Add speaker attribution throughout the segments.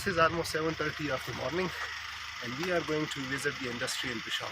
Speaker 1: this is almost 7:30 of the morning, and we are going to visit the industry in Peshawar.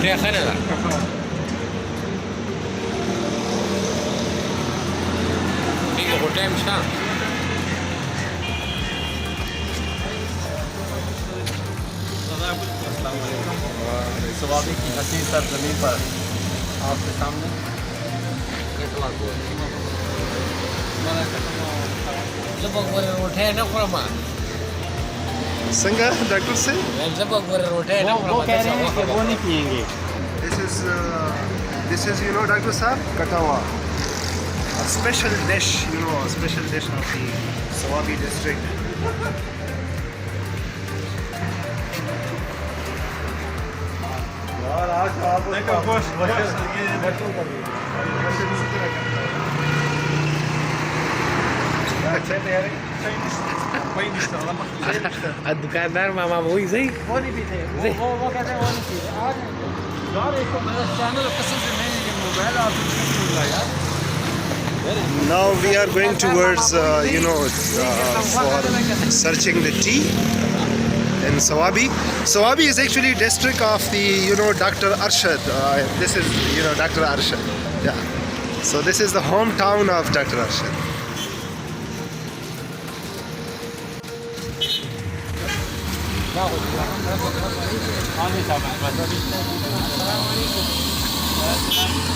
Speaker 2: रोटियां खाने ला ठीक है रोटियां मिश्रा
Speaker 3: सवाबी की हसीन सरजमीन पर आपके सामने
Speaker 2: जब रोटियां ना खुरमा
Speaker 1: Sanga, Dr. Say?
Speaker 2: जब रोटियां ना
Speaker 3: वो कह रहे हैं कि वो नहीं पिएंगे
Speaker 1: This is, Dr. Saab, katawa. A special dish, a special dish of the Sawabi district.
Speaker 2: दुकानदार मामा वही सही
Speaker 3: वो नहीं पीते वो कहते हैं वो नहीं पीते आज यार एक मेरा चैनल कसम से नहीं ये मोबाइल आप यार
Speaker 1: Now we are going towards, for searching the tea in Sawabi. Sawabi is actually district of the, Dr. Arshad. This is, Dr. Arshad. Yeah. So this is the hometown of Dr. Arshad.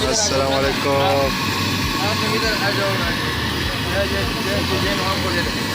Speaker 1: Assalamu alaikum.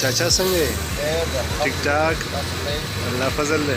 Speaker 1: चाचा संगे टिक टाक अल्लाह फजल दे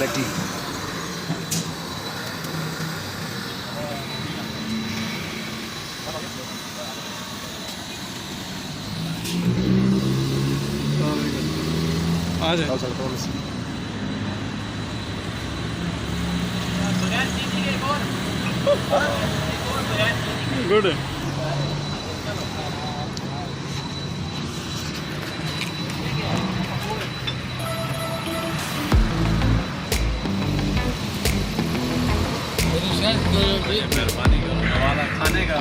Speaker 1: Lucky. आ जाए good
Speaker 3: मेहरबानी करो हवाला खाने का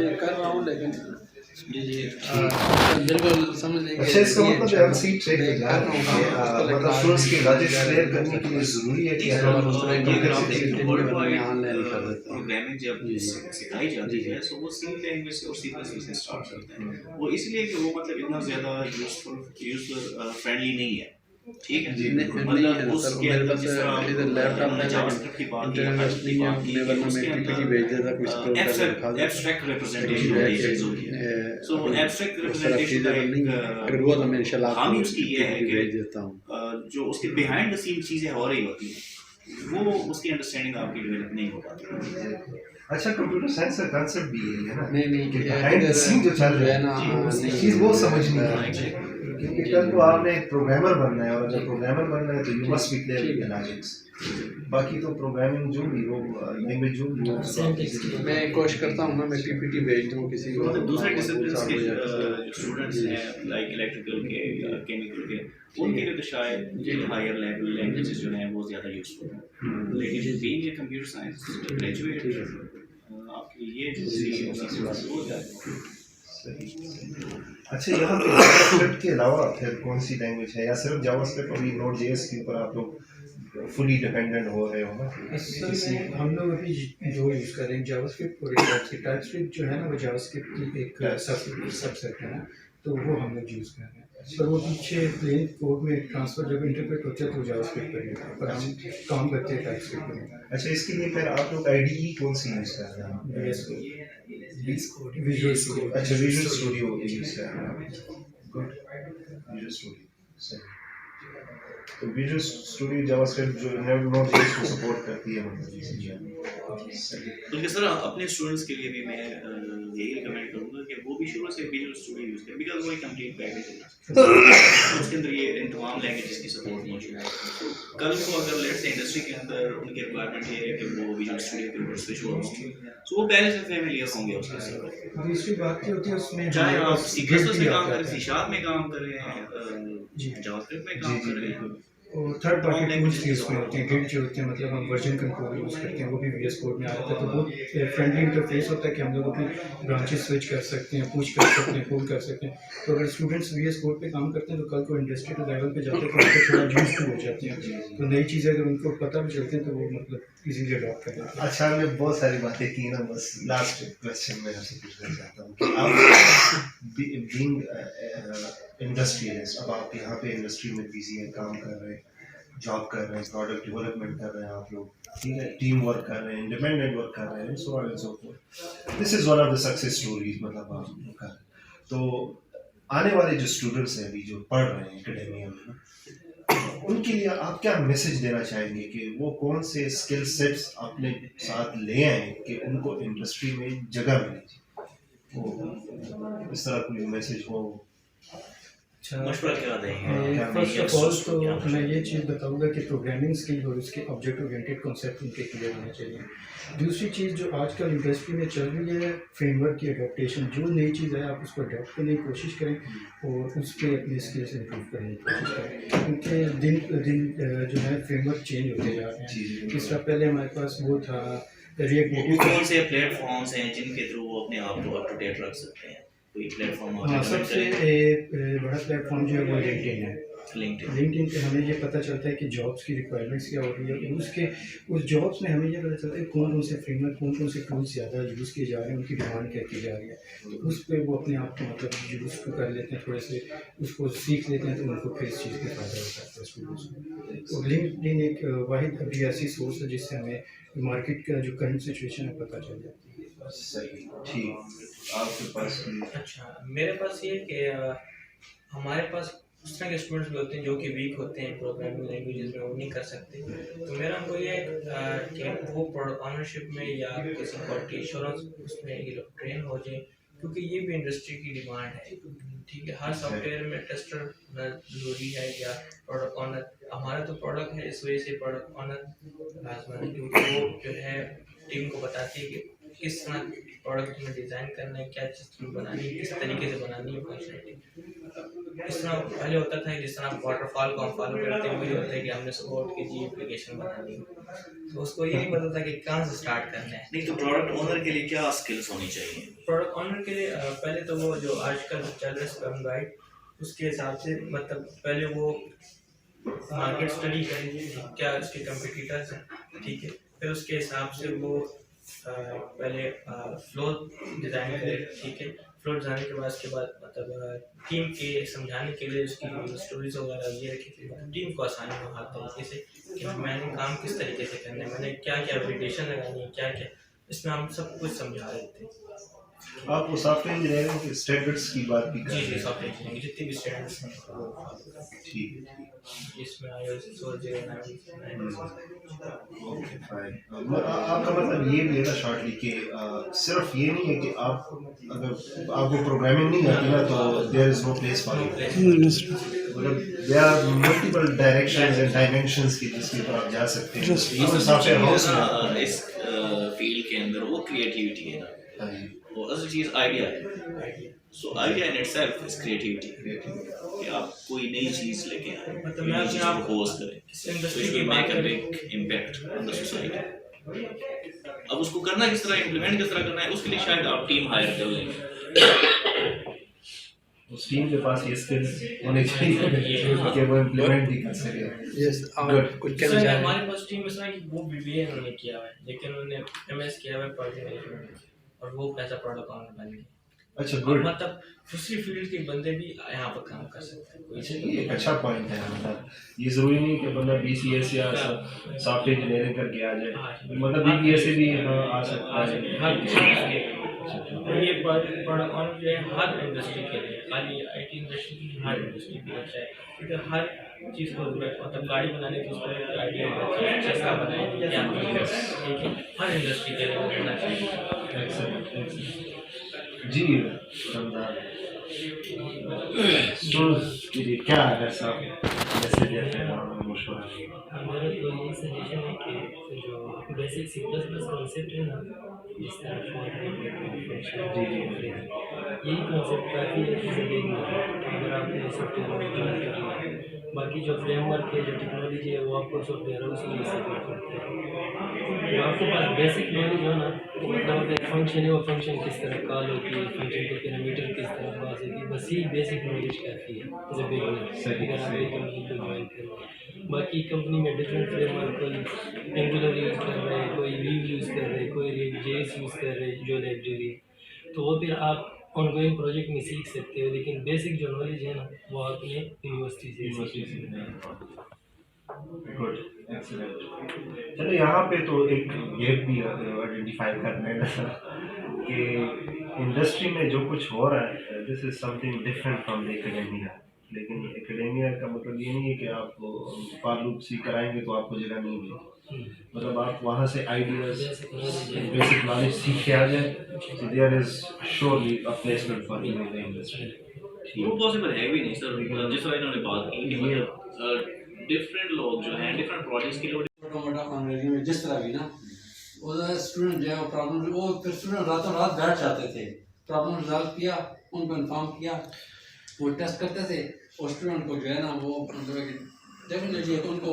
Speaker 3: मैं कर रहा हूँ लेकिन बिल्कुल समझ लेंगे।
Speaker 1: अच्छा, इसका मतलब है हम सी ट्रेक पे जा रहे हैं, मतलब स्टूडेंट्स की लॉजिक क्लियर करने के लिए ज़रूरी है कि हम
Speaker 4: अगर आप देखें वर्ल्ड वाइड
Speaker 3: ऑनलाइन कर देता हूँ।
Speaker 4: प्रोग्रामिंग जब सिखाई जाती है तो वो सी लैंग्वेज से और सी प्लस प्लस से स्टार्ट होता है। वो इसलिए कि वो मतलब इतना ज़्यादा यूजर फ्रेंडली नहीं है, ठीक है। मतलब उसके
Speaker 3: मेरे
Speaker 4: अंदर
Speaker 3: पास
Speaker 4: जिस तरह
Speaker 3: इधर लैपटॉप है
Speaker 4: जावास्क्रिप्ट की बात की,
Speaker 3: इंटरनेट नहीं है, मैं वरना मैं पीपीटी भेज देता कुछ स्क्रॉल करके दिखा देता।
Speaker 4: एब्स्ट्रैक्ट रिप्रेजेंटेशन होती है चीज़ों की। सो एब्स्ट्रैक्ट रिप्रेजेंटेशन का
Speaker 3: अगर हुआ तो मैं इंशाल्लाह
Speaker 4: खामी उसकी ये है
Speaker 3: भेज
Speaker 4: कि
Speaker 3: देता हूँ।
Speaker 4: जो उसके बिहाइंड द सीन चीज़ें हो रही होती हैं वो उसकी अंडरस्टैंडिंग आपकी डेवलप नहीं हो पाती।
Speaker 1: अच्छा, कंप्यूटर साइंस का कांसेप्ट भी यही है ना,
Speaker 3: नहीं
Speaker 1: कि behind the scene जो चल रहा है
Speaker 3: ना
Speaker 1: चीज़ वो समझनी है, क्योंकि कल को आपने एक प्रोग्रामर बनना है, और अगर प्रोग्रामर बनना है तो you must be clear with logics. बाकी तो प्रोग्रामिंग जो भी वो लैंग्वेज जो भी वो
Speaker 3: मैं कोशिश करता हूँ ना, मैं पीपीटी भेज दूँ किसी को।
Speaker 4: मतलब दूसरे डिसिप्लिन्स के जो स्टूडेंट्स हैं लाइक इलेक्ट्रिकल के या केमिकल के, उनके लिए तो शायद ये हायर लेवल लैंग्वेजेस जो हैं वो ज़्यादा यूजफुल हैं। लेकिन being a computer science graduate आपके लिए जो हो जाए।
Speaker 1: अच्छा, यहाँ पे जावास्क्रिप्ट के अलावा फिर कौन सी लैंग्वेज है, या सिर्फ जावास्क्रिप्ट और नोड जेएस के ऊपर आप लोग फुली डिपेंडेंट हो रहे हो ना?
Speaker 5: असल में हम लोग अभी जो यूज़ कर रहे हैं जावास्क्रिप्ट और टाइपस्क्रिप्ट जो है ना, वो जावास्क्रिप्ट की एक सबसेट है ना, तो वो हम लोग यूज़ कर रहे हैं। पर वो पीछे प्लेन कोड में ट्रांसफर जब इंटरप्रेट होता है तो जावास्क्रिप्ट पर होता है, पर हम काम करते हैं टाइपस्क्रिप्ट पर।
Speaker 1: अच्छा, इसके लिए फिर आप लोग आईडीई कौन सी यूज़ कर रहे हैं?
Speaker 5: Visual studio.
Speaker 1: अच्छा, विजुअल स्टूडियो यूज़ कर रहे हैं। गुड, विजुअल स्टूडियो सही। तो विजुअल स्टूडियो जावास्क्रिप्ट जो नोड जेएस को सपोर्ट करती है, मतलब सही।
Speaker 4: बल्कि सर अपने स्टूडेंट्स के लिए भी मैं यही रिकमेंड करूँगा कि वो भी शुरू से विजुअल स्टूडियो यूज़ करें, बिकॉज वो एक कंप्लीट पैकेज है, उसके अंदर ये इन तमाम लैंग्वेजेस की सपोर्ट मौजूद है। कल को अगर लेट्स से इंडस्ट्री के अंदर उनकी रिक्वायरमेंट ये है कि वो विजुअल स्टूडियो के ऊपर स्विच हो, तो वो पहले से फैमिलियर होंगे उसके साथ।
Speaker 5: दूसरी बात ये होती है उसमें
Speaker 4: चाहे आप सी प्लस प्लस में काम करें,
Speaker 5: आता
Speaker 4: सी
Speaker 5: है।
Speaker 4: शार्प में काम करें, जावास्क्रिप्ट में काम करें,
Speaker 5: और थर्ड पार्टी टूल्स भी उसमें होते हैं, गिट जो होते हैं, मतलब हम वर्जन कंट्रोल यूज़ करते हैं, वो भी वीएस कोड में आता है। तो वो फ्रेंडली इंटरफेस होता है कि हम लोग अपनी ब्रांचेस स्विच कर सकते हैं, पुश कर सकते हैं, पुल कर सकते हैं। तो अगर स्टूडेंट्स वीएस कोड पे काम करते हैं तो कल को इंडस्ट्री के लेवल पे जाते हैं तो उनको थोड़ा यूज हो जाते हैं, तो नई चीज़ें अगर उनको पता भी चलती हैं तो वो मतलब इजीली अडॉप्ट कर लेते हैं।
Speaker 1: अच्छा, हमने बहुत सारी बातें की ना, बस लास्ट क्वेश्चन मैं आपसे पूछना चाहता हूँ कि आप बीइंग इंडस्ट्रियलिस्ट, अब आप यहाँ पे इंडस्ट्री में बिजी हैं, काम कर रहे हैं, जॉब कर रहे हैं, प्रोडक्ट डेवलपमेंट कर रहे हैं आप लोग, ठीक है, टीम वर्क कर रहे हैं, इंडिपेंडेंट वर्क कर रहे हैं, so on and so fourth. This is one of the success stories, मतलब आप लोग कर। तो आने वाले जो स्टूडेंट्स हैं अभी जो पढ़ रहे हैं एकेडमिया में ना, उनके लिए आप क्या मैसेज देना चाहेंगे कि वो कौन से स्किल सेट्स अपने साथ ले आए कि उनको इंडस्ट्री में जगह मिले? वो इस तरह कोई मैसेज हो?
Speaker 4: मशवरा क्या देंगे?
Speaker 5: फर्स्ट ऑफ ऑल तो मैं ये चीज़ बताऊंगा कि प्रोग्रामिंग स्किल और उसके ऑब्जेक्ट ओरिएंटेड कॉन्सेप्ट उनके क्लियर होने चाहिए। दूसरी चीज़ जो आजकल इंडस्ट्री में चल रही है, फ्रेमवर्क की अडोप्टेशन, जो नई चीज़ है आप उसको अडोप्ट करने की कोशिश करें और उस पर अपने स्किल्स इंप्रूव करने की कोशिश करें, क्योंकि दिन दिन जो है फ्रेमवर्क चेंज होते जा रहे हैं। जिस तरह पहले हमारे पास वो था रिएक्ट नेटिव,
Speaker 4: कौन से प्लेटफॉर्म्स हैं जिनके थ्रू वो अपने आप को अप टू डेट रख सकते हैं? कोई प्लेटफॉर्म?
Speaker 5: हाँ, सबसे बड़ा प्लेटफॉर्म जो है वो लिंक्डइन है। लिंक्डइन पे हमें ये पता चलता है कि जॉब्स की रिक्वायरमेंट्स क्या हो रही है, उस जॉब्स में हमें ये पता चलता है कौन कौन से फ्रेमवर्क, कौन कौन से टूल्स ज़्यादा यूज़ किए जा रहे हैं, उनकी डिमांड क्या की जा रही है। तो उस पर वो अपने आप को मतलब यूज़ कर लेते हैं, थोड़े से उसको सीख लेते हैं, तो उनको फिर इस चीज़ का फ़ायदा हो सकता है स्टूडेंट्स को। तो लिंक्डइन एक वाहिद अभी ऐसी सोर्स है जिससे हमें मार्केट का जो करंट सिचुएशन है पता चल जाती है।
Speaker 1: सही, ठीक। आपके पास
Speaker 6: अच्छा, मेरे पास ये कि हमारे पास उस तरह के स्टूडेंट्स भी होते हैं जो कि वीक होते हैं प्रोग्रामिंग लैंग्वेजेस में, वो नहीं कर सकते। तो मेरा उनको ये है कि वो प्रोडक्ट ऑनरशिप में या किसी क्वालिटी एश्योरेंस उसमें ये लोग ट्रेन हो जाए, क्योंकि ये भी इंडस्ट्री की डिमांड है। ठीक है, हर सॉफ्टवेयर में टेस्टर जरूरी है या प्रोडक्ट ऑनर। हमारा तो प्रोडक्ट है, इस वजह से प्रोडक्ट ऑनर लाजमी है, क्योंकि वो जो है टीम को बताती है कि किस तरह प्रोडक्ट में डिज़ाइन करना है, क्या चीज़ बनानी है, किस तरीके से बनानी है फंक्शनलिटी। इस तरह पहले होता था जिस तरह वाटरफॉल को हम फॉलो करते हैं वही होता है कि हमने सुबह उठ के जी एप्लीकेशन बनानी है, तो उसको ये नहीं पता था कि कहाँ से स्टार्ट करना है।
Speaker 4: नहीं तो प्रोडक्ट ओनर के लिए क्या स्किल्स होनी चाहिए?
Speaker 6: प्रोडक्ट ऑनर के लिए पहले तो वो जो आजकल चल रहा है स्क्रम गाइड, उसके हिसाब से मतलब पहले वो मार्केट स्टडी करें क्या उसके कंपटीटर्स हैं, ठीक है, फिर उसके हिसाब से वो पहले फ्लो डिज़ाइन करें, ठीक है। फ्लो डिज़ाइन के बाद मतलब टीम के समझाने के लिए उसकी स्टोरीज वगैरह ये रखी थी, टीम को आसानी हो हर तरीके से कि मैंने काम किस तरीके से करना है, मैंने क्या क्या वेरिएशन लगानी है, क्या क्या, इसमें हम सब कुछ समझा रहे थे।
Speaker 1: आप वो सॉफ्टवेयर इंजीनियरिंग के स्टैंडर्ड्स की बात भी कर
Speaker 6: जी
Speaker 1: रहे
Speaker 6: जी
Speaker 1: हैं।
Speaker 6: सॉफ्टवेयर इंजीनियरिंग जितनी भी स्टैंडर्ड्स हैं वो follow करते हैं।
Speaker 1: ठीक है,
Speaker 6: इसमें iOS 4.0
Speaker 1: ओके फाइन। आपका मतलब ये भी है ना शॉर्टली कि सिर्फ ये नहीं है कि आप अगर आपको प्रोग्रामिंग नहीं आती ना तो there is no place for you, मतलब there are multiple directions and dimensions की जिसके ऊपर आप जा सकते हैं। इवन सॉफ्टवेयर हाउस में
Speaker 4: इस फील्ड के अंदर वो क्रिएटिविटी है ना, वो असल चीज़ आइडिया है। So idea in itself is creativity, कि आप कोई नई चीज़ लेके आए,
Speaker 6: मतलब
Speaker 4: कोई
Speaker 6: मैं
Speaker 4: नई
Speaker 6: अपने
Speaker 4: चीज़
Speaker 6: आप
Speaker 4: को खोज करें,
Speaker 6: इस इंडस्ट्री
Speaker 4: which
Speaker 6: की
Speaker 4: will
Speaker 6: बात
Speaker 4: make a
Speaker 6: करें,
Speaker 4: big impact on the society। अब उसको करना किस तरह, इम्प्लीमेंट किस तरह करना है, उसके लिए शायद आप टीम हायर कर लें।
Speaker 1: उस टीम के पास ये स्किल्स होने चाहिए कि वो इम्प्लीमेंट भी कर सके।
Speaker 2: यस कुछ कहना
Speaker 6: सर
Speaker 2: चाह रहे हैं?
Speaker 6: हमारे पास टीम इसमें कि वो बीबीए उन्होंने किया हुआ है, लेकिन उन्होंने एमएस किया हुआ है प्रोजेक्ट मैनेजमेंट, और वो कैसा प्रोडक्ट ऑनर बन गए।
Speaker 1: अच्छा गुड,
Speaker 6: मतलब दूसरी फील्ड के बंदे भी यहाँ पर काम कर सकते हैं, कोई
Speaker 1: ये एक अच्छा पॉइंट है। मतलब ये जरूरी नहीं कि बंदा BCS या सॉफ्टवेयर इंजीनियरिंग करके आ जाए, मतलब BBA से भी आ सकता है।
Speaker 6: हर किसी और ये प्रोडक्ट ऑनर जो है हर इंडस्ट्री के लिए, खाली IT इंडस्ट्री की हर इंडस्ट्री के लिए अच्छा है, क्योंकि हर चीज़ को मतलब गाड़ी बनाने की उसको आइडिया होता है, कैसा बनाएंगे क्या बनाएंगे, ठीक है, हर इंडस्ट्री के लिए होना चाहिए।
Speaker 1: जी स्टूडेंट्स के लिए क्या ऐसा मैसेज है मशवरा है?
Speaker 7: हमारा तो यही सजेशन है कि जो बेसिक C++ कॉन्सेप्ट है ना, जिस तरह यही कॉन्सेप्ट काफ़ी देखना है। अगर आपने सॉफ्टवेयर ज्वाइन कर लिया, बाकी जो फ्रेमवर्क है, जो टेक्नोलॉजी है, वो आपको सॉफ्टवेयर हाउस में सपोर्ट करते हैं। जो आपके पास बेसिक नॉलेज हो ना, मतलब एक फंक्शन है, वो फंक्शन किस तरह कॉल होती है, फंक्शन के पैरामीटर किस तरह पास होती है, बस यही बेसिक नॉलेज काफ़ी है एज ए बिगिनर, अगर आप एक कंपनी को ज्वाइन करें। बाकी कंपनी में डिफरेंट फ्रेमवर्क, कोई एंगुलर यूज़ कर रहे हैं, कोई वीव यूज़ कर रहे हैं, कोई React.js यूज़ कर रहे हैं जो लाइब्रेरी, तो वो फिर आप ऑनगोइंग प्रोजेक्ट में सीख सकते हो, लेकिन बेसिक जो नॉलेज है ना वो आपने यूनिवर्सिटी से
Speaker 1: गुड, एक्सीलेंट। चलो यहाँ पे तो एक गैप भी आइडेंटिफाई करने लगा कि इंडस्ट्री में जो कुछ हो रहा है this is something different from the academia, लेकिन एकेडेमिया का मतलब ये नहीं है कि आप फॉर लूप सीख कराएंगे तो आपको जगह नहीं मिलेगी, मतलब आप वहाँ से आइडियाज बेसिक नॉलेज सीख के आ जाए, so there is surely a placement for you in the industry।
Speaker 4: वो पॉसिबल है भी नहीं सर, जिस तरह इन्होंने बात की कि मतलब डिफरेंट लोग जो हैं डिफरेंट प्रोजेक्ट्स के लिए
Speaker 3: छोटा मोटा अंग्रेजी में जिस तरह भी ना, वो स्टूडेंट जो है वो प्रॉब्लम, वो फिर स्टूडेंट रातों रात बैठ जाते थे, प्रॉब्लम सॉल्व किया, उनको इन्फॉर्म किया, वो टेस्ट करते थे, और स्टूडेंट को जो है ना वो डेफिनेटली उनको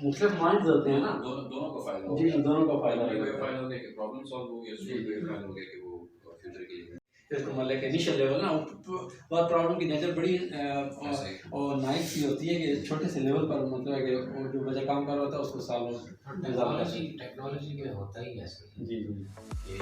Speaker 3: मुख्तलिफ माइंड होते हैं ना,
Speaker 8: दोनों का फायदा
Speaker 3: जी दोनों का फायदा
Speaker 8: फायदा होने के प्रॉब्लम सॉल्व हो गया, स्टूडेंट को फायदा हो गया कि वो फ्यूचर के लिए
Speaker 3: इसको मतलब इनिशियल लेवल ना, और प्रॉब्लम की नेचर बड़ी और नाइट सी होती है कि छोटे से लेवल पर मतलब है कि वो जो बच्चा काम कर रहा होता है उसको सॉल्व
Speaker 2: टेक्नोलॉजी में होता ही ऐसा
Speaker 3: जी जी
Speaker 2: कि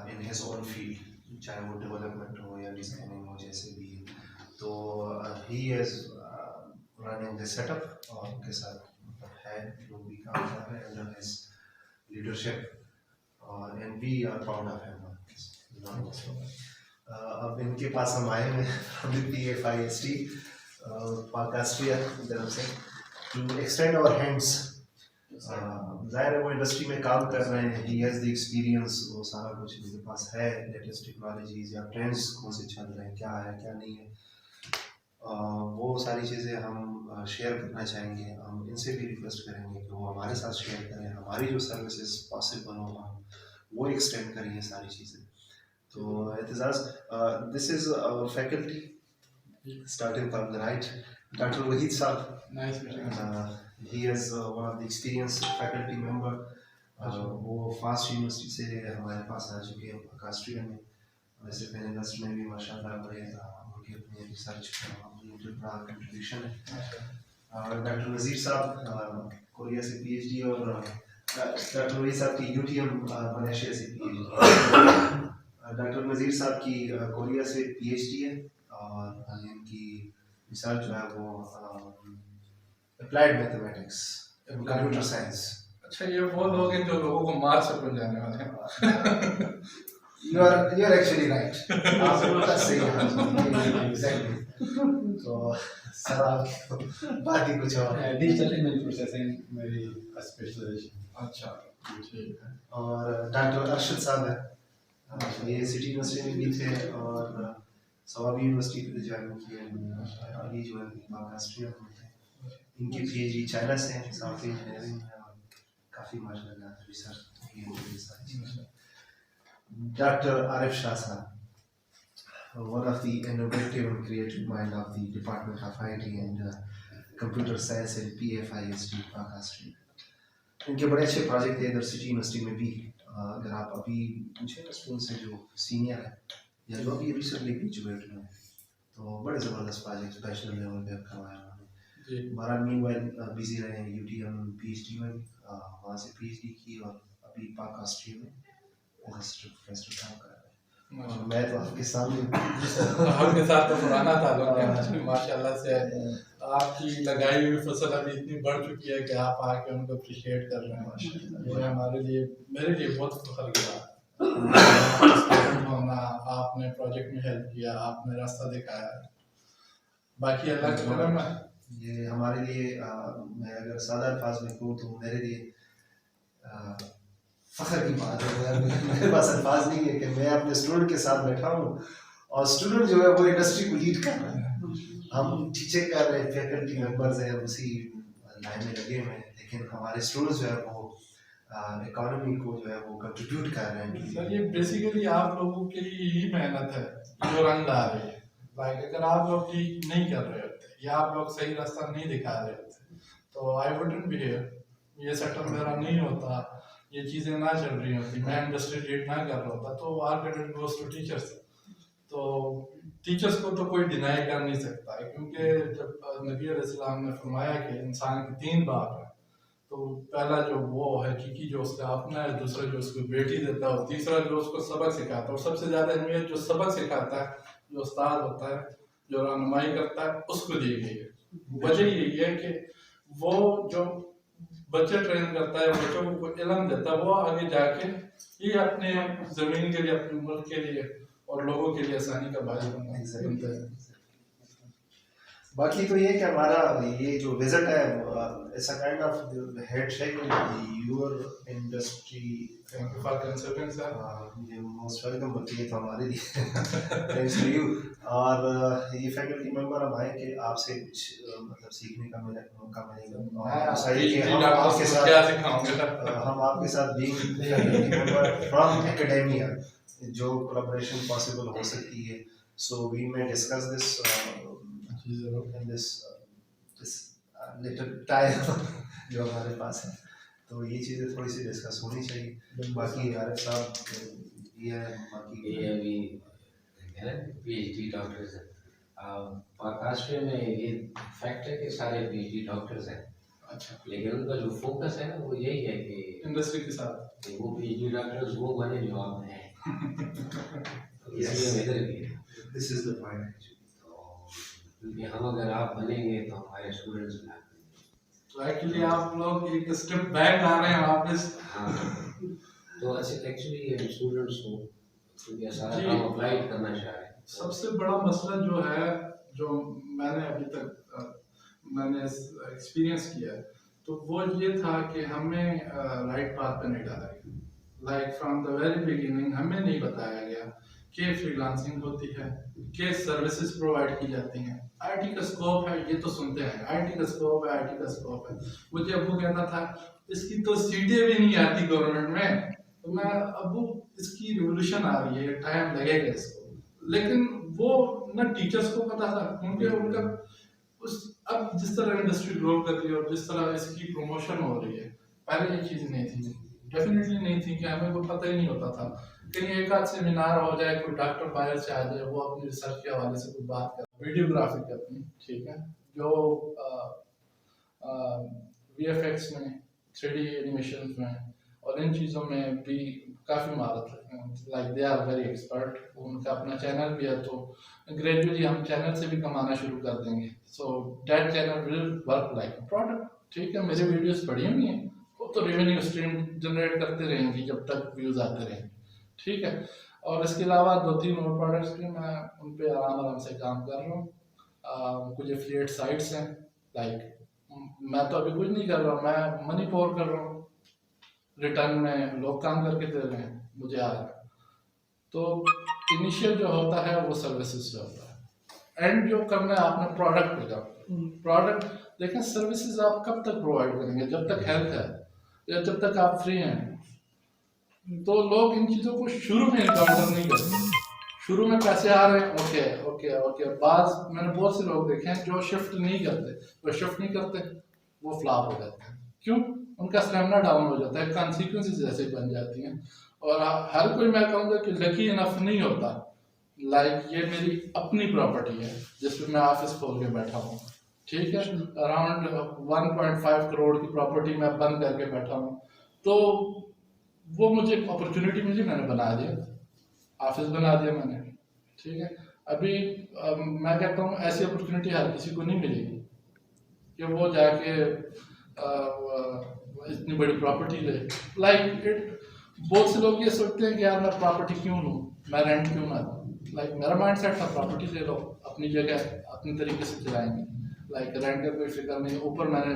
Speaker 1: in his own field, चाहे वो डेवलपमेंट हो या डिजाइनिंग हो, जैसे भी, तो he is running the setup और उनके साथ है जो भी काम कर रहे हैं अंडर हिज लीडरशिप और and we are proud of him. अब इनके पास हम आए हैं PFIST पाक ऑस्ट्रिया की तरफ से टू एक्सटेंड आवर हैंड्स। ज़ाहिर है वो इंडस्ट्री में काम कर रहे हैं, ही हैज़ द एक्सपीरियंस, वो सारा कुछ इनके पास है, लेटेस्ट टेक्नोलॉजीज या ट्रेंड्स कौन से चल रहे हैं, क्या है क्या नहीं है, वो सारी चीज़ें हम शेयर करना चाहेंगे। हम इनसे भी रिक्वेस्ट करेंगे कि वो हमारे साथ शेयर करें, हमारी जो सर्विसेज पॉसिबल हो हम वो एक्सटेंड करें ये सारी चीज़ें। तो Aitzaz, this is faculty starting from the right, doctor Waheed साहब, he is one of the experienced faculty member। वो फास्ट यूनिवर्सिटी से हमारे पास आ चुके हैं ऑस्ट्रिया में। वैसे पहले दस में भी माशाल्लाह बड़े उनकी अपनी रिसर्च उनकी बड़ा कंट्रीब्यूशन है। डॉक्टर नज़ीर साहब कोरिया से PhD और डॉक्टर वहीद साहब की UTM मलेशिया से PhD। डॉक्टर नज़ीर साहब की कोरिया से PhD है और इनकी रिसर्च जो है वो अप्लाइड मैथमेटिक्स, कंप्यूटर साइंस।
Speaker 9: अच्छा, ये वो लोग हैं जो लोगों को मार से बन जाने वाले हैं।
Speaker 1: You are actually right। आप बोलना सही है एग्जैक्टली। तो सर आप बात ही कुछ और है।
Speaker 3: डिजिटल इमेज प्रोसेसिंग मेरी स्पेशलाइजेशन।
Speaker 9: अच्छा, ठीक है।
Speaker 1: और डॉक्टर अरशद साहब है, ये सिटी यूनिवर्सिटी में भी थे और सवाबी यूनिवर्सिटी पे ज्वाइन किए, अभी जो है महाराष्ट्र में थे। इनकी PhD चाइना से है, सॉफ्टवेयर इंजीनियरिंग में, और काफ़ी माशाल्लाह रिसर्च की है सारी चीज़ें। डॉक्टर आरिफ शाह साहब, one of the innovative and creative mind of the Department of IT and Computer Science and PFIST पाक ऑस्ट्रिया। इनके बड़े अच्छे प्रोजेक्ट थे इधर सिटी यूनिवर्सिटी में भी। अगर आप अभी पूछे स्कूल से जो सीनियर है या जो अभी रिसेंटली ग्रेजुएट हुए हैं, तो बड़े ज़बरदस्त प्रोजेक्ट बैचलर लेवल पे करवाया उन्होंने। बहरहाल मीनवाइल बिजी रहे हैं UTM PhD में, वहाँ से PhD की और अभी पाक ऑस्ट्रिया में प्रोफेसर काम कर रहे हैं। और मैं तो आपके सामने
Speaker 9: आपके साथ तो पुराना ताल्लुक है माशाल्लाह से। आपकी लगाई हुई फसल अभी इतनी बढ़ चुकी है कि आप आके उनको अप्रिशिएट कर रहे हैं। ये हमारे लिए, मेरे लिए बहुत फख्र की बात है होना। आपने प्रोजेक्ट में हेल्प किया, आपने रास्ता दिखाया, बाकी अल्लाह का करम है।
Speaker 1: ये हमारे लिए मैं अगर सादा अल्फाज में कहूँ तो मेरे लिए फ़ख्र की बात है। मेरे पास अल्फाज नहीं है कि मैं अपने स्टूडेंट के साथ बैठा हूँ और स्टूडेंट जो है वो इंडस्ट्री को लीड कर रहा है। हम टीचिंग कर रहे हैं, फैकल्टी मेंबर्स हैं, उसी लाइन में लगे हुए हैं, लेकिन हमारे स्टूडेंट्स जो है वो इकोनॉमी को जो है वो कंट्रीब्यूट कर रहे हैं।
Speaker 9: सर ये बेसिकली आप लोगों के लिए ही मेहनत है जो रंग ला रही है। लाइक अगर आप लोग ठीक नहीं कर रहे होते या आप लोग सही रास्ता नहीं दिखा रहे होते तो आई वुडंट बी हियर। ये सेटअप मेरा नहीं होता, ये चीज़ें ना चल रही होती, मैं इंडस्ट्री लीड ना कर रहा होता, तो our credit goes to teachers. तो टीचर्स को तो कोई डिनाई कर नहीं सकता है, क्योंकि जब नबी अलैहिस्सलाम ने फरमाया कि इंसान के 3 बाप हैं, तो पहला जो वो हकीकी जो उसका अपना है, दूसरा जो उसको बेटी देता है, और तीसरा जो उसको सबक सिखाता है। और सबसे ज़्यादा अहमियत जो सबक सिखाता है, जो उस्ताद होता है, जो रहनुमाई करता है, उसको दी गई है। वजह यही है कि वो जो बच्चे ट्रेन करता है, बच्चों को इल्म देता है, वो आगे जाके ये अपने ज़मीन के लिए, अपने मुल्क के लिए और लोगों के लिए आसानी का बायस बनता है।
Speaker 1: बाकी तो ये कि हमारा ये जो विजिट है it's a kind of head shake your industry.
Speaker 9: Thank you for consulting sir.
Speaker 1: ये मोस्ट वेलकम होती है तो हमारे लिए थैंक्स टू यू। और ये फैकल्टी मेंबर हम आए कि आपसे कुछ मतलब सीखने का मौका मिलेगा। सही कि हम आपके साथ
Speaker 9: क्या सिखाऊंगा,
Speaker 1: हम आपके साथ being faculty member from academia जो कोलैबोरेशन पॉसिबल हो सकती है। So we may discuss this in this little time जो हमारे पास है, तो ये चीज़ें थोड़ी सी डिस्कस होनी चाहिए। बाकी आरिफ साहब ये है, बाकी
Speaker 2: ये अभी PhD डॉक्टर्स हैं महाराष्ट्र में। ये फैक्ट है कि सारे PhD डॉक्टर्स हैं।
Speaker 9: अच्छा,
Speaker 2: लेकिन उनका जो फोकस है ना वो यही है कि
Speaker 9: इंडस्ट्री के साथ
Speaker 2: कि वो PhD डॉक्टर्स वो बने जो आप हैं। तो इसलिए हम इधर भी हैं।
Speaker 1: This is the point.
Speaker 2: क्योंकि हम अगर आप बनेंगे तो हमारे स्टूडेंट्स भी आते
Speaker 9: तो एक्चुअली आप लोग एक स्टेप बैक आ रहे हैं वापस।
Speaker 2: हाँ, तो एक्चुअली स्टूडेंट्स को ये सारा
Speaker 9: जी।
Speaker 2: काम अप्लाई करना चाह रहे हैं।
Speaker 9: सबसे बड़ा मसला जो है, जो मैंने अभी तक मैंने एक्सपीरियंस किया है, तो वो ये था कि हमें राइट पाथ पे नहीं डाला गया। Like from the very beginning हमें नहीं बताया गया कि फ्रीलांसिंग होती है, कि सर्विसेज प्रोवाइड की जाती हैं। आईटी का स्कोप है, ये तो सुनते हैं, आईटी का स्कोप है, आईटी का स्कोप है। मुझे अब्बू कहता था इसकी तो सीटें भी नहीं आती गवर्नमेंट में। तो मैं अब्बू इसकी रिवोल्यूशन आ रही है, टाइम लगेगा इसको। लेकिन वो न टीचर्स को पता था, क्योंकि उनका उस अब जिस तरह इंडस्ट्री ग्रो कर रही है और जिस तरह इसकी प्रमोशन हो रही है, पहले ये चीज़ नहीं थी, डेफिनेटली नहीं थी, कि हमें कोई पता ही नहीं होता था। कहीं एक आध सेमिनार हो जाए, कोई डॉक्टर बाहर से आ जाए, वो अपनी रिसर्च के हवाले से कोई बात कर, वीडियोग्राफी करनी, ठीक है, जो VFX में, 3D एनिमेशन में और इन चीज़ों में भी काफ़ी महारत रखते हैं। Like they are very expert. उनका अपना चैनल भी है, तो ग्रेजुअली हम चैनल से भी कमाना शुरू कर देंगे। So that channel will work like product, ठीक है। मेरी वीडियोस पड़ी हुई हैं, वो तो रेवेन्यू स्ट्रीम जनरेट करते रहेंगी जब तक व्यूज़ आते रहेंगे, ठीक है। और इसके अलावा 2-3 और प्रोडक्ट्स भी मैं उन पर आराम से काम कर रहा हूँ। कुछ एफिलिएट साइट्स हैं, लाइक मैं तो अभी कुछ नहीं कर रहा हूँ, मैं मनी पोर कर रहा हूँ, रिटर्न में लोग काम करके दे रहे हैं, मुझे आ रहा है। तो इनिशियल जो होता है वो सर्विसेज से होता है, एंड जो करना है आपने प्रोडक्ट पे जाओ। प्रोडक्ट देखें, सर्विसेज आप कब तक प्रोवाइड करेंगे? जब तक हेल्थ है या जब तक आप फ्री हैं। तो लोग इन चीज़ों को शुरू में इनकाउंटर नहीं करते। शुरू में पैसे आ रहे हैं, ओके ओके ओके। बाद मैंने बहुत से लोग देखे हैं जो शिफ्ट नहीं करते, वो फ्लॉप हो जाते हैं। क्यों? उनका स्टेमिना डाउन हो जाता है, कॉन्सिक्वेंसेस ऐसे बन जाती हैं। और हर कोई, मैं कहूँगा कि लकी इनफ नहीं होता। लाइक ये मेरी अपनी प्रॉपर्टी है जिसमें मैं ऑफिस खोल के बैठा हूँ, ठीक है। अराउंड 1.5 करोड़ की प्रॉपर्टी मैं बंद करके बैठा हूँ। तो वो मुझे अपॉर्चुनिटी मिली, मैंने बना दिया, ऑफिस बना दिया मैंने, ठीक है। अभी मैं कहता हूँ ऐसी अपॉर्चुनिटी हर किसी को नहीं मिलेगी कि वो जाके इतनी बड़ी प्रॉपर्टी ले। लाइक बहुत से लोग ये सोचते हैं कि यार मैं प्रॉपर्टी क्यों लूँ, मैं रेंट क्यों ना दूँ। लाइक मेरा माइंड सेट था प्रॉपर्टी ले लो, अपनी जगह अपनी तरीके से चलाएंगे, लाइक रेंट का कोई फिक्र नहीं। ऊपर मैंने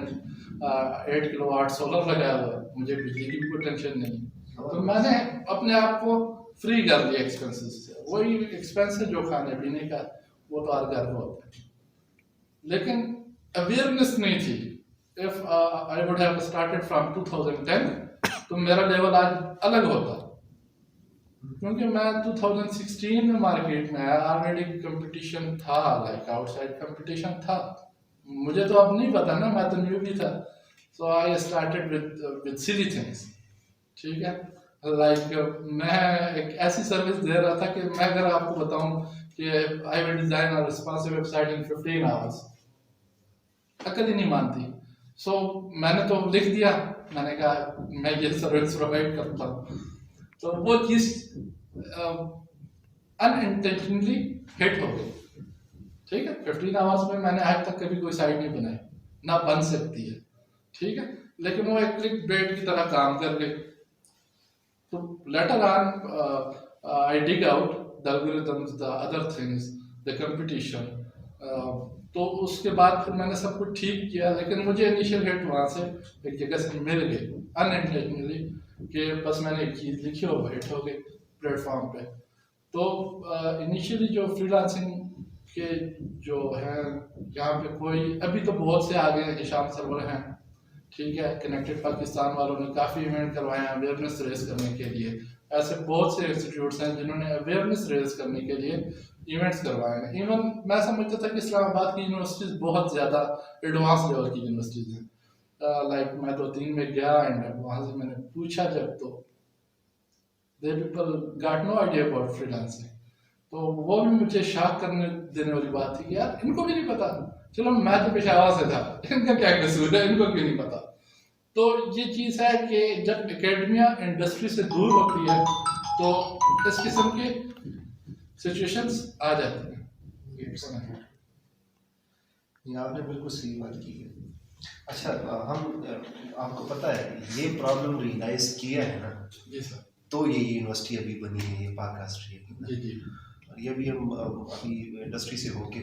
Speaker 9: 8 किलोवाट सोलर लगाया हुआ है, मुझे बिजली की भी कोई टेंशन नहीं। तो मैंने अपने आप को फ्री कर दिया एक्सपेंसेस से। वही एक्सपेंस है जो खाने पीने का, वो तो हर घर में होता है, लेकिन अवेयरनेस नहीं थी। If I would have started from 2010 तो मेरा लेवल आज अलग होता, क्योंकि मैं 2016 में मार्केट में आया, ऑलरेडी कंपटीशन था, लाइक आउटसाइड कंपटीशन था। मुझे तो अब नहीं पता ना, मैं तो न्यू भी था। So I started with silly things, ठीक है। लाइक मैं एक ऐसी सर्विस दे रहा था कि मैं अगर आपको बताऊं कि आई विल डिजाइन और रिस्पॉन्सिव वेबसाइट इन 15 आवर्स, अकल ही नहीं मानती। सो मैंने तो लिख दिया, मैंने कहा मैं ये सर्विस प्रोवाइड करता हूँ। तो वो चीज़ अनइंटेंशनली हिट हो गई, ठीक है। 15 आवर्स में मैंने आज तक कभी कोई साइट नहीं बनाई, ना बन सकती है, ठीक है, लेकिन वो एक क्लिक बेट की तरह काम कर गई। तो later on I dig out the algorithms, the other things, the competition. तो उसके बाद फिर मैंने सब कुछ ठीक किया, लेकिन मुझे इनिशियल हिट वहाँ से एक जगह से मिल गई अनइंटेंशनली, कि बस मैंने एक चीज़ लिखी हो, हिट हो गई प्लेटफॉर्म पे। तो इनिशियली जो फ्रीलांसिंग के जो है यहाँ पे कोई अभी तो बहुत से आगे हैं, ईशान सरवर हैं, ठीक है, कनेक्टेड पाकिस्तान वालों ने काफ़ी इवेंट करवाए हैं अवेयरनेस रेज करने के लिए। ऐसे बहुत से इंस्टीट्यूट्स हैं जिन्होंने अवेयरनेस रेज करने के लिए इवेंट्स करवाए हैं। इवन मैं समझता था कि इस्लामाबाद की यूनिवर्सिटीज़ बहुत ज़्यादा एडवांस लेवल की यूनिवर्सिटीज़ हैं। लाइक मैं 2-3 में गया एंड वहाँ से मैंने पूछा जब, तो they people got no idea about freelancing. तो वो भी मुझे शॉक करने देने वाली बात थी कि यार इनको भी नहीं पता। चलो मैं तो पेशावर से था, इनका क्या कसूर है, इनको क्यों नहीं पता। तो ये चीज़ है कि जब एकेडमिया इंडस्ट्री से दूर होती है तो इस किस्म के सिचुएशंस आ जाती हैं।
Speaker 1: ये आपने बिल्कुल सही बात की है। अच्छा, हम आपको पता है ये प्रॉब्लम रियलाइज किया है ना,
Speaker 9: जी सर।
Speaker 1: तो ये यूनिवर्सिटी अभी बनी है, ये पाक राष्ट्रीय।
Speaker 9: जी जी।
Speaker 1: और ये भी हम अभी इंडस्ट्री से होके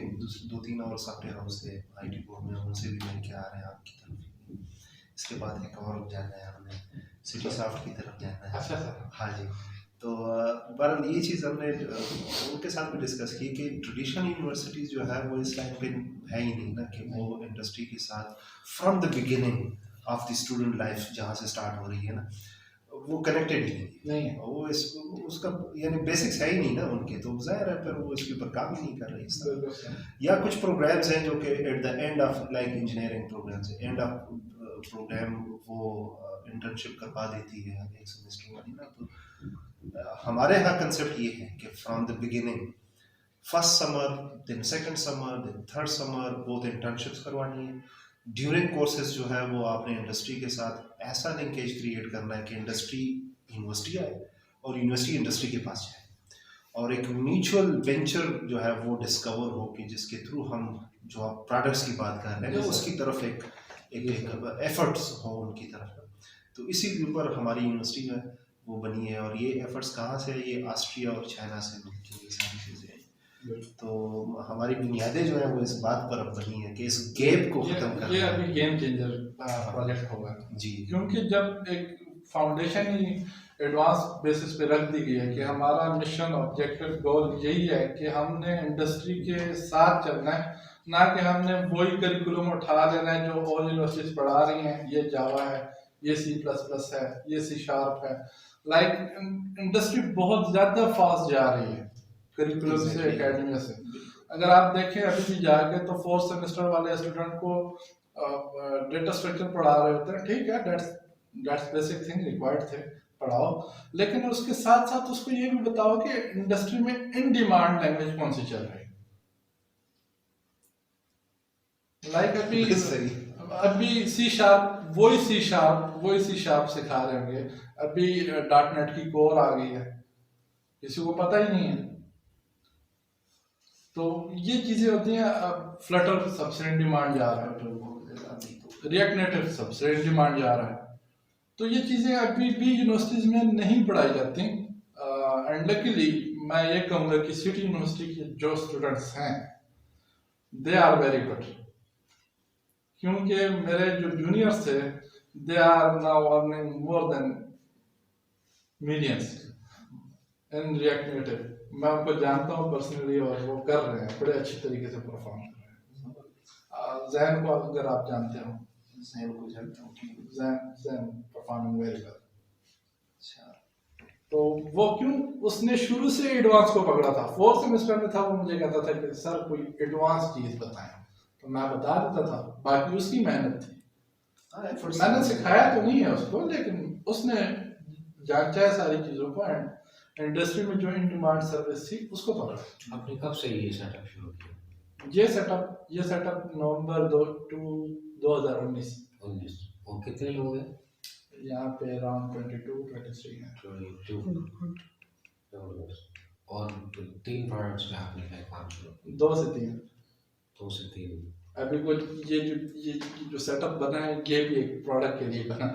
Speaker 1: 2-3 और सॉफ्टवेयर हाउस से IT बोर्ड में उनसे भी मिल के आ रहे हैं आपकी तरफ। इसके बाद एक और जाना है हमें, सिटी सॉफ्ट की तरफ जाना है।
Speaker 9: अच्छा सर।
Speaker 1: हाँ जी। तो बहरहाल ये चीज़ हमने उनके साथ भी डिस्कस की कि ट्रेडिशनल यूनिवर्सिटीज़ जो है वो इस लाइन पे है ही नहीं ना, कि वो इंडस्ट्री के साथ from the beginning of the student life जहाँ से स्टार्ट हो रही है ना, वो कनेक्टेड ही नहीं है। वो उसका यानी बेसिक्स है ही नहीं ना उनके, तो ज़ाहिर है फिर वो इसके ऊपर काम ही नहीं कर रही इस तरह। या कुछ प्रोग्राम्स हैं जो कि at the end of like engineering programs, end of program वो इंटर्नशिप करवा देती है एक सेमेस्टर वाली ना। तो हमारे यहाँ कंसेप्ट ये है कि from the beginning, first summer, then second summer, then third summer, both internships करवानी है। ड्यूरिंग कोर्सेज जो है वो आपने इंडस्ट्री के साथ ऐसा लिंकेज क्रिएट करना है कि इंडस्ट्री यूनिवर्सिटी आए और यूनिवर्सिटी इंडस्ट्री के पास जाए, और एक म्यूचुअल वेंचर जो है वो डिस्कवर हो कि जिसके थ्रू हम जो आप प्रोडक्ट्स की बात कर रहे हैं उसकी तरफ एक एफर्ट्स हो उनकी तरफ। तो इसी के ऊपर हमारी यूनिवर्सिटी जो है वो बनी है। और ये एफर्ट्स कहाँ से है? ये ऑस्ट्रिया और चाइना से मिलकर ये सारी चीज़ें हैं। तो हमारी बुनियादें जो है वो इस बात पर अब बनी है कि इस गैप को खत्म करना।
Speaker 9: ये अभी गेम चेंजर प्रोजेक्ट होगा
Speaker 1: जी,
Speaker 9: क्योंकि जब एक फाउंडेशन ही एडवांस बेसिस पे रख दी गई है कि हमारा मिशन ऑब्जेक्टिव गोल यही है कि हमने इंडस्ट्री के साथ चलना है, ना कि हमने वही करिकुलम उठा लेना है जो और यूनिवर्सिटीज पढ़ा रही हैं। ये जावा है, ये C++ है, ये C# है। लाइक इंडस्ट्री बहुत ज़्यादा फास्ट जा रही है करिकुलम से, एकेडमी से। अगर आप देखें अभी भी जाके तो 4th सेमेस्टर वाले स्टूडेंट को डेटा स्ट्रक्चर पढ़ा रहे होते हैं, ठीक है, दैट्स बेसिक थिंग रिक्वायर्ड थे, पढ़ाओ, लेकिन उसके साथ साथ उसको ये भी बताओ कि इंडस्ट्री में इन डिमांड लैंग्वेज कौन सी चल रही है। लाइक अभी C#, वही C# सिखा रहे होंगे। अभी .NET की कोर आ गई है, किसी को पता ही नहीं है। तो ये चीजें होती हैं। फ्लटर सबसे इन डिमांड जा रहा है, रिएक्ट नेटिव सबसे इन डिमांड जा रहा है। तो ये चीजें अभी भी यूनिवर्सिटीज में नहीं पढ़ाई जाती। एंड लकीली मैं ये कहूँगा कि सिटी यूनिवर्सिटी के जो स्टूडेंट्स हैं दे आर वेरी गुड, क्योंकि मेरे जो जूनियर्स थे they are now earning more than millions in React Native. मैं उनको जानता हूँ पर्सनली और वो कर रहे हैं, बड़े अच्छी तरीके से परफॉर्म कर रहे हैं। जैन को अगर आप जानते हो,
Speaker 1: जैन को जानता हूँ,
Speaker 9: जैन परफॉर्मिंग वेरी वेल। तो वो क्यों, उसने शुरू से एडवांस को पकड़ा था। 4th सेमेस्टर में था, वो मुझे कहता था कि सर कोई एडवांस चीज बताएं, तो मैं बता देता था। बाकी उसकी मेहनत थी, मैंने सिखाया तो नहीं है उसको, लेकिन उसने जांचा है सारी चीजों को एंड इंडस्ट्री में जो इन डिमांड सर्विस थी उसको पकड़ा।
Speaker 2: आपने कब से ये सेटअप शुरू किया?
Speaker 9: ये सेटअप नवंबर 2019।
Speaker 2: और कितने लोग हैं?
Speaker 9: यहाँ पे अराउंड 22-23 हैं।
Speaker 2: 22 और 3 प्रोडक्ट्स पे आपने क्या काम शुरू किया?
Speaker 9: 2 से 3।
Speaker 2: 2 से 3।
Speaker 9: अभी कुछ ये जो सेटअप बना है ये भी एक प्रोडक्ट के लिए बना।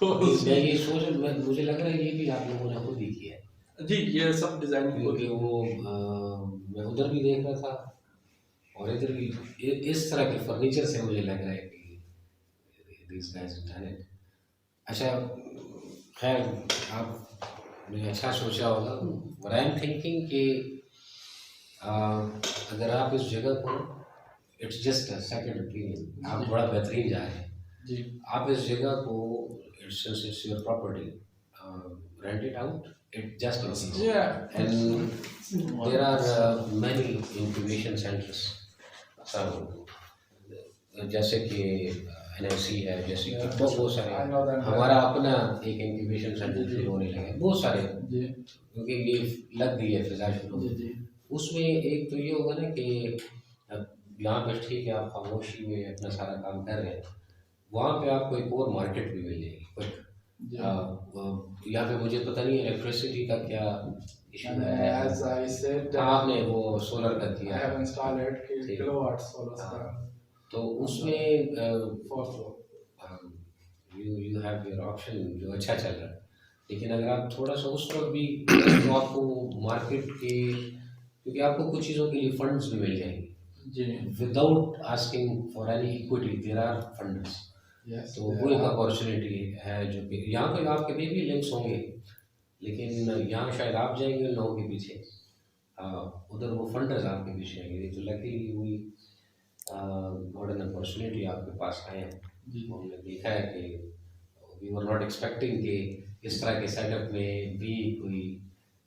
Speaker 2: मैं ये सोच मुझे लग रहा है ये भी आप लोगों ने खुद ही किया है।
Speaker 9: जी, ये सब डिजाइनिंग
Speaker 2: क्योंकि वो मैं उधर भी देख रहा था और इधर भी इस तरह के फर्नीचर से मुझे लग रहा है कि these guys have done it। अच्छा, खैर आपने अच्छा सोचा होगा। What I'm thinking कि अगर आप इस जगह को it's just a second opinion, आप बड़ा बेहतरीन जा रहे हैं
Speaker 9: जी।
Speaker 2: आप इस जगह को it's your property, rent it out, it just exists।
Speaker 9: Yeah।
Speaker 2: And there are many incubation centers। जैसे कि NIC है, जैसे कि बहुत सारे, हमारा अपना एक इंक्यूबेशन सेंटर शुरू होने लगे, बहुत सारे, क्योंकि ये लग गई है फिजा शुरू। उसमें एक तो ये होगा ना कि यहाँ पे ठीक है आप खामोशी में अपना सारा काम कर रहे हैं, वहाँ पे आपको एक और मार्केट भी मिल जाएगी क्विक। यहाँ पे मुझे पता नहीं इलेक्ट्रिसिटी का क्या इशू है। आपने वो सोलर का किया, तो उसमें यू हैव योर ऑप्शन जो अच्छा चल रहा है। लेकिन अगर आप थोड़ा सा उस तरफ भी तो आपको मार्केट के, क्योंकि आपको कुछ चीज़ों के लिए फंड्स भी मिल जाएंगे without asking for any equity, there are funds. तो वो एक अपॉर्चुनिटी है जो कि यहाँ पे आपके भी लिंक्स होंगे, लेकिन यहाँ शायद आप जाएंगे उन लोगों के पीछे, उधर वो फंडर्स आपके पीछे आएंगे। तो लकीली हुई गॉट एन अपॉर्चुनिटी आपके पास आए हैं। हमने देखा है कि वी वर नॉट एक्सपेक्टिंग कि इस तरह के सेटअप में भी कोई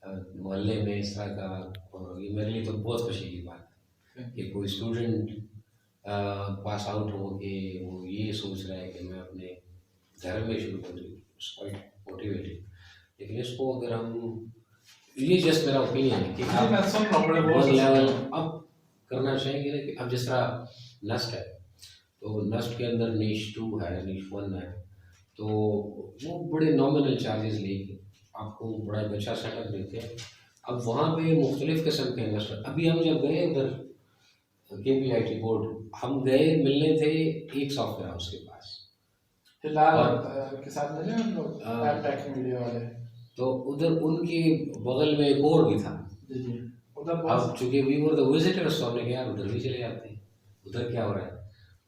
Speaker 2: मोहल्ले में इस तरह का, और ये मेरे लिए तो बहुत खुशी की बात है कि कोई स्टूडेंट पास आउट हो के वो ये सोच रहा है कि मैं अपने घर में शुरू कर दूँ, क्वाइट मोटिवेटेड। लेकिन इसको अगर हम, ये जस्ट मेरा ओपिनियन है कि आप लेवल अब करना चाहेंगे ना, कि अब जिस तरह नस्ट है, तो नस्ट के अंदर नीश 2 है, नीश 1 है, तो वो बड़े नॉमिनल चार्जेस लेके आपको बड़ा अच्छा सेटअप देते हैं। अब वहाँ पे मुख्तलिफ किस्म के इन्वेस्टर, अभी हम जब गए उधर KPIT बोर्ड, हम गए मिलने थे एक सॉफ्टवेयर हाउस के पास,
Speaker 9: फिलहाल के साथ मिले हम लोग टेक मीडिया वाले,
Speaker 2: तो उधर उनके बगल में एक और भी था। अब चूंकि वी वर द विजिटर्स, तो हमने कहा यार उधर भी चले जाते हैं, उधर क्या हो रहा है।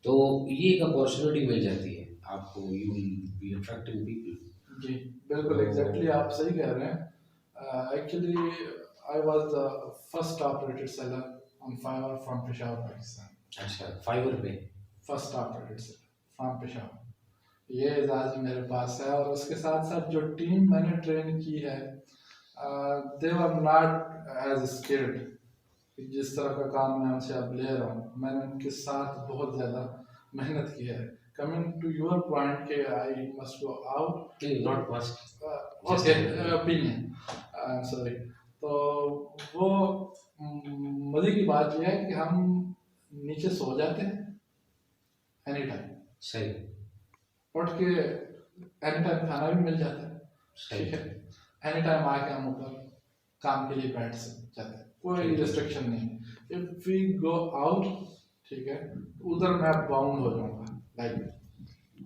Speaker 2: तो ये एक अपॉर्चुनिटी मिल जाती है आपको, you will be attracting people.
Speaker 9: जी बिल्कुल, एग्जैक्टली आप सही कह रहे हैं। Actually I was the first top rated seller on Fiverr from Peshawar, Pakistan.
Speaker 2: अच्छा, फाइवर पे
Speaker 9: first top rated seller from Peshawar, ये एजाज़ मेरे पास है। और उसके साथ साथ जो टीम मैंने ट्रेन की है, दे वर नॉट एज स्किल्ड। जिस तरह का काम मैं उनसे अब ले रहा हूँ, मैंने उनके साथ बहुत ज़्यादा मेहनत की है। कमिंग टू योर पॉइंट के I must go out,
Speaker 2: not must,
Speaker 9: okay, opinion, sorry. तो वो मज़े की बात यह है कि हम नीचे सो जाते हैं एनी टाइम,
Speaker 2: सही,
Speaker 9: उठ के एनी टाइम खाना भी मिल जाता है, ठीक है, एनी टाइम आके हम ऊपर काम के लिए बैठ जाते हैं, कोई रिस्ट्रिक्शन नहीं। इफ वी गो आउट, ठीक है, उधर मैं बाउंड हो जाऊंगा, लाइक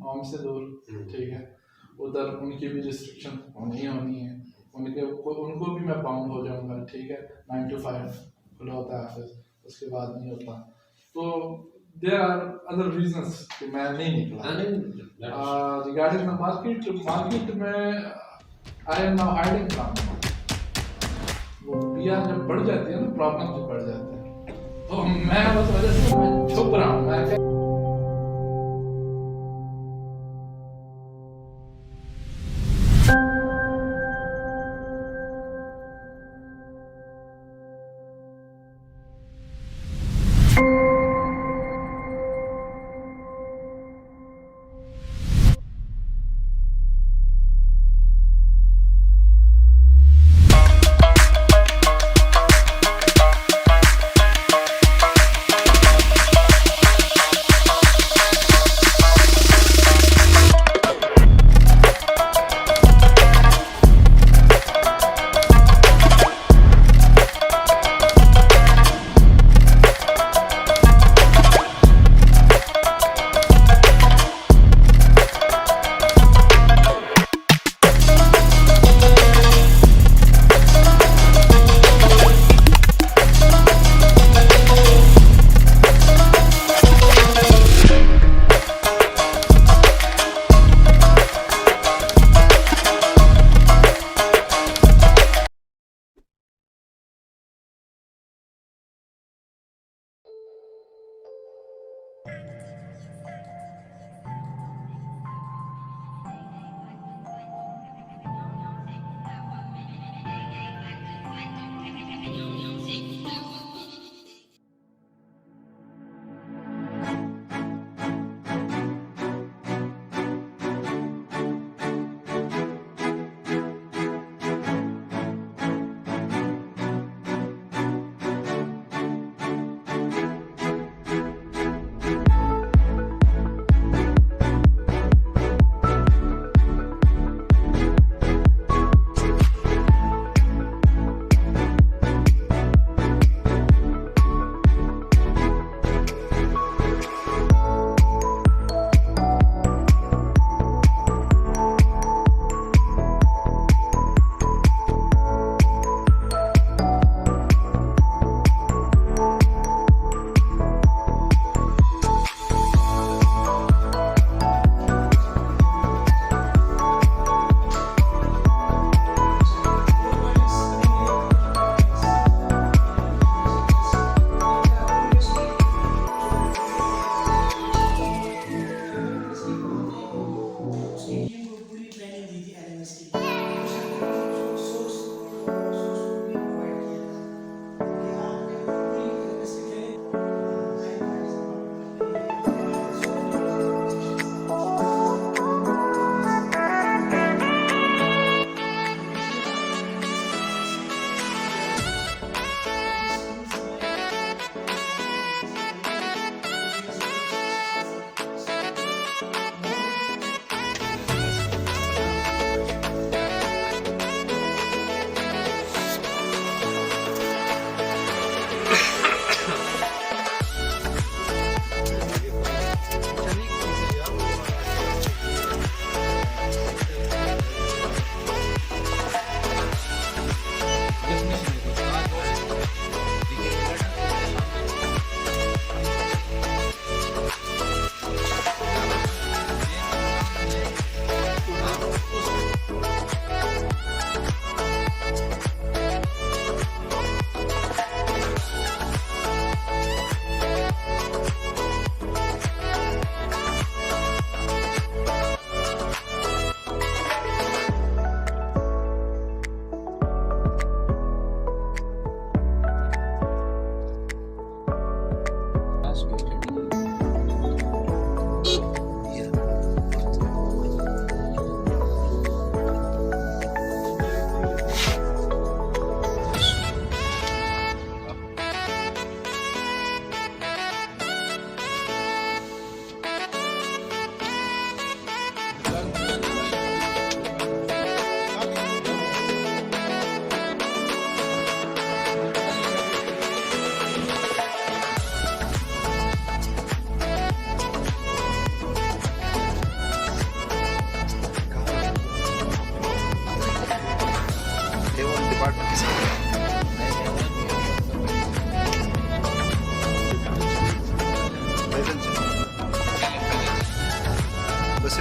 Speaker 9: होम से दूर, ठीक है, उधर उनकी भी रिस्ट्रिक्शन होनी है, उनको भी मैं बाउंड हो जाऊंगा, ठीक है। 9 to 5 खुला होता है ऑफिस, उसके बाद नहीं होता। तो देयर आर अदर रीजंस कि मैं नहीं निकला। रिगार्डिंग द मार्केट में I am now hiding from. वो PR जब बढ़ जाती है ना, प्रॉब्लम जब बढ़ जाते हैं, तो मैं उस वजह से मैं छुप रहा हूँ। मैं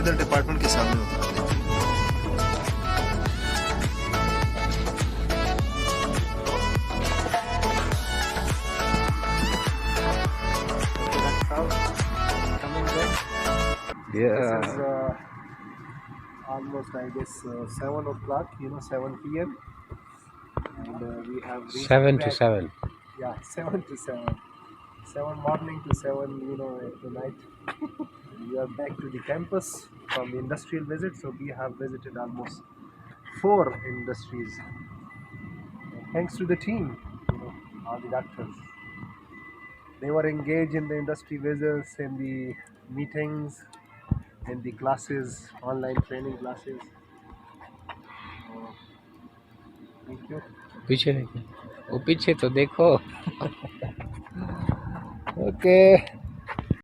Speaker 1: सीधा डिपार्टमेंट के सामने उतारते हैं। This is almost, I guess, 7 o'clock, 7 p.m. And we have reached
Speaker 2: 7 to
Speaker 1: back.
Speaker 2: 7.
Speaker 1: Yeah, 7 to 7. 7 morning to 7, at the night. We are back to the campus from the industrial visit. So we have visited almost 4 industries. Thanks to the team, all the doctors. They were engaged in the industry visits, in the meetings, in the classes, online training classes. Thank you.
Speaker 2: पीछे देखो वो पीछे तो देखो
Speaker 1: Okay.